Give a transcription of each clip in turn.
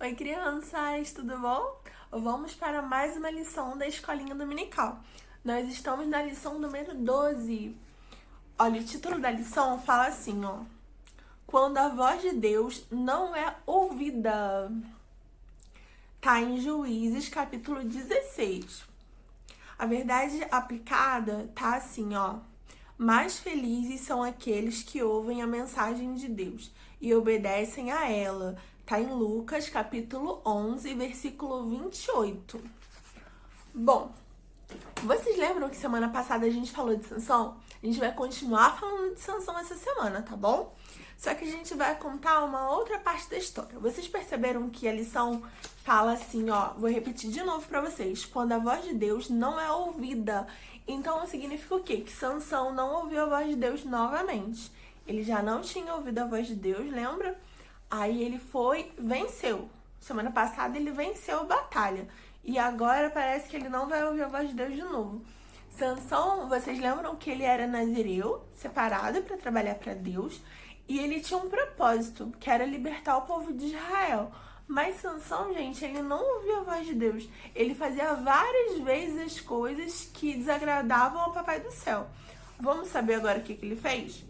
Oi, crianças, tudo bom? Vamos para mais uma lição da Escolinha Dominical. Nós estamos na lição número 12. Olha, o título da lição fala assim, ó. Quando a voz de Deus não é ouvida. Tá em Juízes, capítulo 16. A verdade aplicada tá assim, ó. Mais felizes são aqueles que ouvem a mensagem de Deus e obedecem a ela. Tá em Lucas, capítulo 11, versículo 28. Bom, vocês lembram que semana passada a gente falou de Sansão? A gente vai continuar falando de Sansão essa semana, tá bom? Só que a gente vai contar uma outra parte da história. Vocês perceberam que a lição fala assim, ó, vou repetir de novo pra vocês. Quando a voz de Deus não é ouvida. Então significa o quê? Que Sansão não ouviu a voz de Deus novamente. Ele já não tinha ouvido a voz de Deus, lembra? Aí ele foi, venceu. Semana passada ele venceu a batalha. E agora parece que ele não vai ouvir a voz de Deus de novo. Sansão, vocês lembram que ele era nazireu, separado para trabalhar para Deus, e ele tinha um propósito, que era libertar o povo de Israel. Mas Sansão, gente, ele não ouvia a voz de Deus. Ele fazia várias vezes as coisas que desagradavam ao Papai do Céu. Vamos saber agora o que ele fez?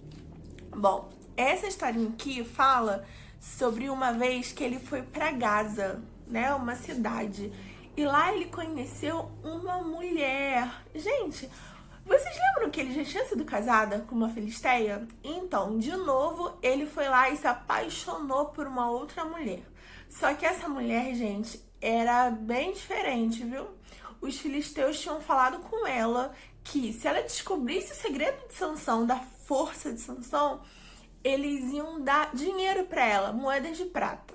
Bom, essa historinha aqui fala sobre uma vez que ele foi para Gaza, né, uma cidade. E lá ele conheceu uma mulher. Gente, vocês lembram que ele já tinha sido casada com uma filisteia? Então, de novo, ele foi lá e se apaixonou por uma outra mulher. Só que essa mulher, gente, era bem diferente, viu? Os filisteus tinham falado com ela que se ela descobrisse o segredo de Sansão, da força de Sansão, eles iam dar dinheiro para ela, moedas de prata.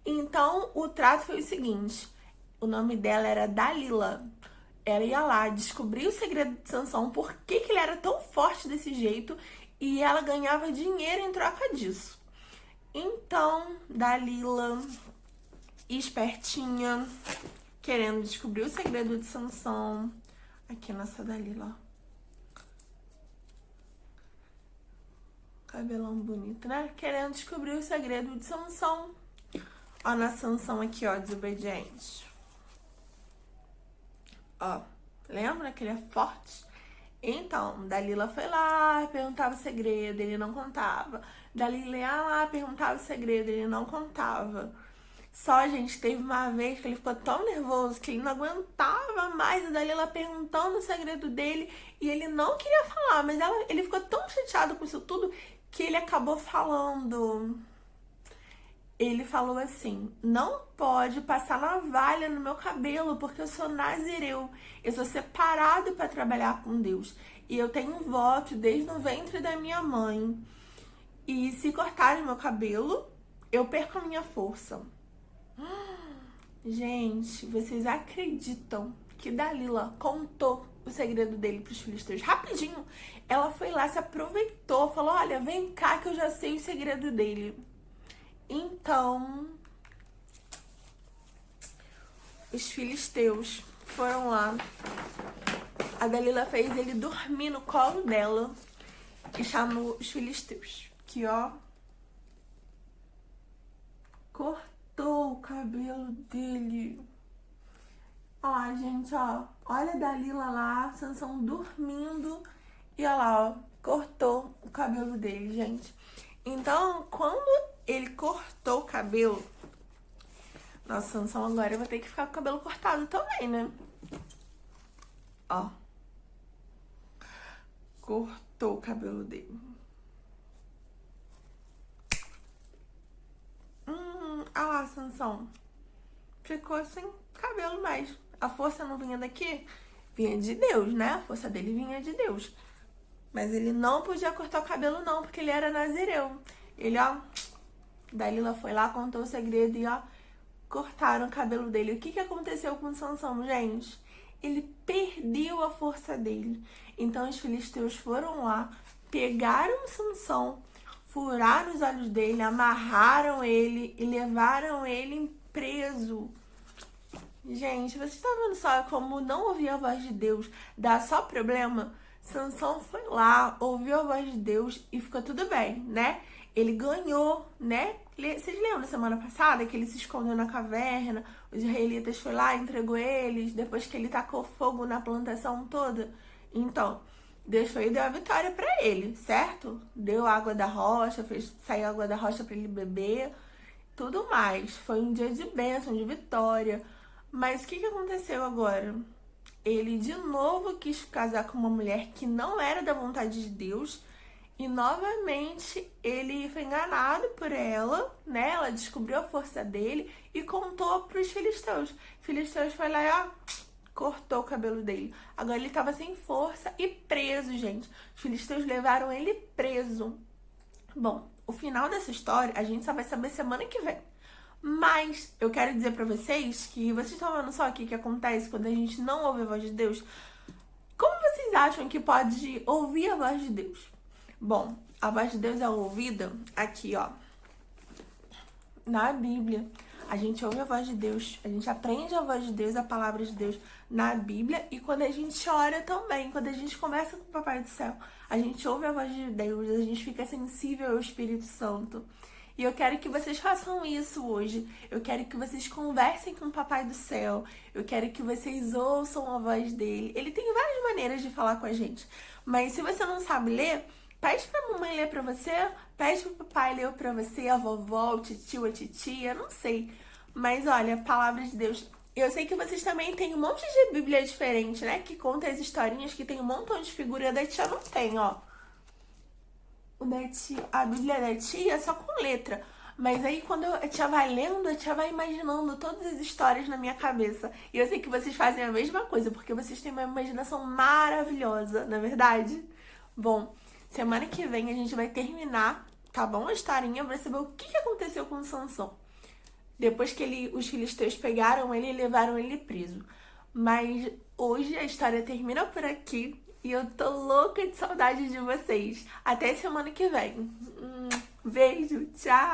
Então, o trato foi o seguinte, o nome dela era Dalila. Ela ia lá descobrir o segredo de Sansão, por que ele era tão forte desse jeito, e ela ganhava dinheiro em troca disso. Então, Dalila, espertinha, querendo descobrir o segredo de Sansão. Aqui, nossa Dalila, ó. Cabelão bonito, né? Querendo descobrir o segredo de Sansão. Ó, na Sansão aqui, ó, desobediente. Ó, lembra que ele é forte? Então, Dalila foi lá, perguntava o segredo, ele não contava. Dalila ia lá, perguntava o segredo, ele não contava. Só, gente, teve uma vez que ele ficou tão nervoso que ele não aguentava mais a Dalila perguntando o segredo dele e ele não queria falar, mas ele ficou tão chateado com isso tudo que ele acabou falando. Ele falou assim, não pode passar navalha no meu cabelo porque eu sou nazireu, eu sou separado para trabalhar com Deus e eu tenho um voto desde o ventre da minha mãe e se cortarem meu cabelo, eu perco a minha força. Gente, vocês acreditam que Dalila contou o segredo dele para os filisteus? Rapidinho, ela foi lá, se aproveitou, falou, olha, vem cá que eu já sei o segredo dele. Então, os filisteus foram lá. A Dalila fez ele dormir no colo dela e chamou os filisteus. Que, ó, cortou o cabelo dele. Ó, gente, ó. Olha a Dalila lá, Sansão dormindo. E ó lá, ó, cortou o cabelo dele, gente. Então, quando ele cortou o cabelo, nossa, Sansão agora vai ter que ficar com o cabelo cortado também, né? Ó. Cortou o cabelo dele. Ah lá, Sansão. Ficou sem cabelo mais. A força não vinha daqui? Vinha de Deus, né? A força dele vinha de Deus. Mas ele não podia cortar o cabelo não, porque ele era nazireu. Ele, ó, Dalila foi lá, contou o segredo e, ó, cortaram o cabelo dele. O que aconteceu com Sansão, gente? Ele perdeu a força dele. Então os filisteus foram lá, pegaram Sansão, furaram os olhos dele, amarraram ele e levaram ele preso. Gente, vocês estão vendo só como não ouvir a voz de Deus dá só problema? Sansão foi lá, ouviu a voz de Deus e ficou tudo bem, né? Ele ganhou, né? Vocês lembram semana passada que ele se escondeu na caverna, os israelitas foram lá, entregou eles, depois que ele tacou fogo na plantação toda? Então, Deus foi e deu a vitória pra ele, certo? Deu água da rocha, fez sair água da rocha pra ele beber, tudo mais. Foi um dia de bênção, de vitória. Mas o que aconteceu agora? Ele de novo quis casar com uma mulher que não era da vontade de Deus. E novamente ele foi enganado por ela, né? Ela descobriu a força dele e contou pros filisteus. Filisteus foi lá e ó, cortou o cabelo dele. Agora ele tava sem força e preso, gente. Os filisteus levaram ele preso. Bom, o final dessa história a gente só vai saber semana que vem. Mas eu quero dizer pra vocês que vocês estão vendo só o que acontece quando a gente não ouve a voz de Deus. Como vocês acham que pode ouvir a voz de Deus? Bom, a voz de Deus é ouvida aqui, ó, na Bíblia. A gente ouve a voz de Deus, a gente aprende a voz de Deus, a palavra de Deus na Bíblia e quando a gente ora também, quando a gente conversa com o Papai do Céu, a gente ouve a voz de Deus, a gente fica sensível ao Espírito Santo. E eu quero que vocês façam isso hoje. Eu quero que vocês conversem com o Papai do Céu. Eu quero que vocês ouçam a voz dele. Ele tem várias maneiras de falar com a gente. Mas se você não sabe ler, pede pra mamãe ler pra você, pede pro papai ler pra você, a vovó, o titio, a titia, não sei. Mas olha, palavra de Deus. Eu sei que vocês também têm um monte de Bíblia diferente, né? Que conta as historinhas, que tem um montão de figura. Da tia não tem, ó. A Bíblia da tia é só com letra. Mas aí quando a tia vai lendo, a tia vai imaginando todas as histórias na minha cabeça. E eu sei que vocês fazem a mesma coisa, porque vocês têm uma imaginação maravilhosa, não é verdade? Bom, semana que vem a gente vai terminar, tá bom? A historinha pra saber o que aconteceu com o Sansão. Depois que os filisteus pegaram ele e levaram ele preso. Mas hoje a história termina por aqui. E eu tô louca de saudade de vocês. Até semana que vem. Beijo, tchau!